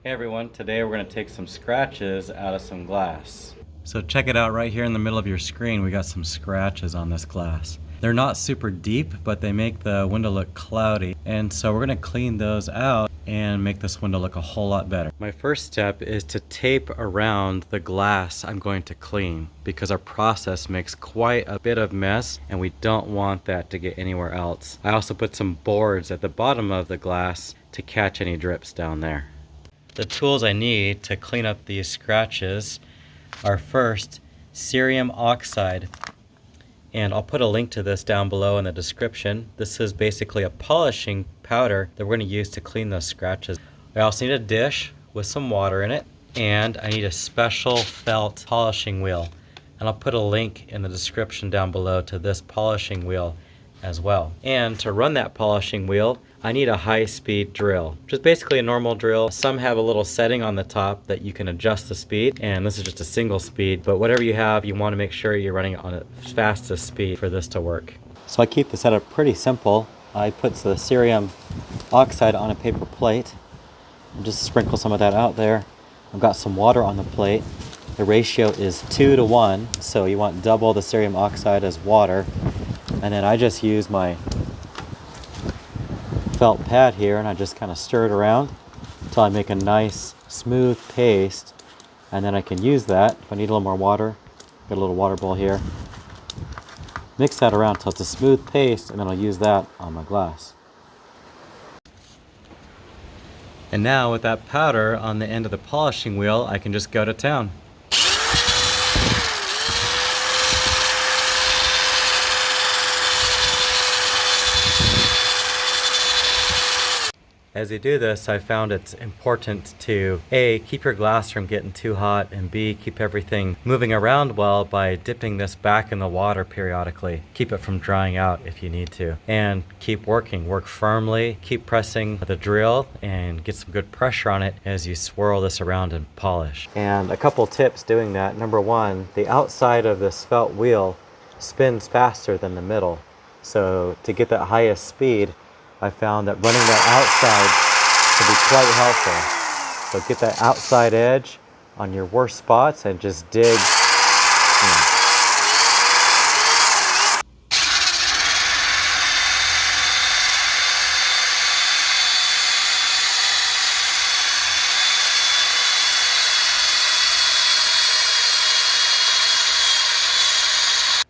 Hey everyone, today we're going to take some scratches out of some glass. So check it out right here in the middle of your screen. We got some scratches on this glass. They're not super deep, but they make the window look cloudy. And so we're going to clean those out and make this window look a whole lot better. My first step is to tape around the glass I'm going to clean because our process makes quite a bit of mess and we don't want that to get anywhere else. I also put some boards at the bottom of the glass to catch any drips down there. The tools I need to clean up these scratches are first cerium oxide, and I'll put a link to this down below in the description. This is basically a polishing powder that we're going to use to clean those scratches. I also need a dish with some water in it, and I need a special felt polishing wheel, and I'll put a link in the description down below to this polishing wheel as well. And to run that polishing wheel, I need a high-speed drill, which is basically a normal drill. Some have a little setting on the top that you can adjust the speed, and this is just a single speed, but whatever you have, you want to make sure you're running it on its fastest speed for this to work. So I keep the setup pretty simple. I put the cerium oxide on a paper plate and just sprinkle some of that out there. I've got some water on the plate. The ratio is 2 to 1, so you want double the cerium oxide as water. And then I just use my felt pad here and I just kind of stir it around until I make a nice smooth paste, and then I can use that if I need a little more water. Got a little water bowl here. Mix that around until it's a smooth paste, and then I'll use that on my glass. And now with that powder on the end of the polishing wheel, I can just go to town. As you do this, I found it's important to A, keep your glass from getting too hot, and B, keep everything moving around well by dipping this back in the water periodically. Keep it from drying out if you need to. And keep working. Work firmly, keep pressing the drill, and get some good pressure on it as you swirl this around and polish. And a couple tips doing that. Number one, the outside of this felt wheel spins faster than the middle. So to get that highest speed, I found that running that outside can be quite helpful. So get that outside edge on your worst spots and just dig in.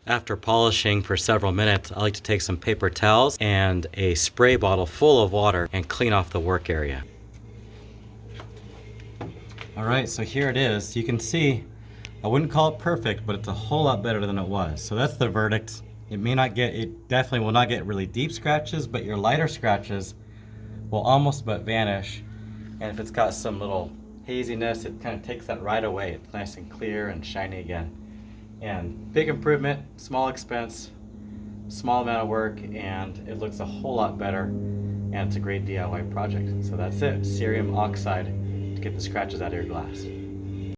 After polishing for several minutes, I like to take some paper towels and a spray bottle full of water and clean off the work area. All right, so here it is. You can see, I wouldn't call it perfect, but it's a whole lot better than it was. So that's the verdict. It definitely will not get really deep scratches, but your lighter scratches will almost but vanish. And if it's got some little haziness, it kind of takes that right away. It's nice and clear and shiny again. And big improvement, small expense, small amount of work, and it looks a whole lot better, and it's a great DIY project. So that's it, cerium oxide to get the scratches out of your glass.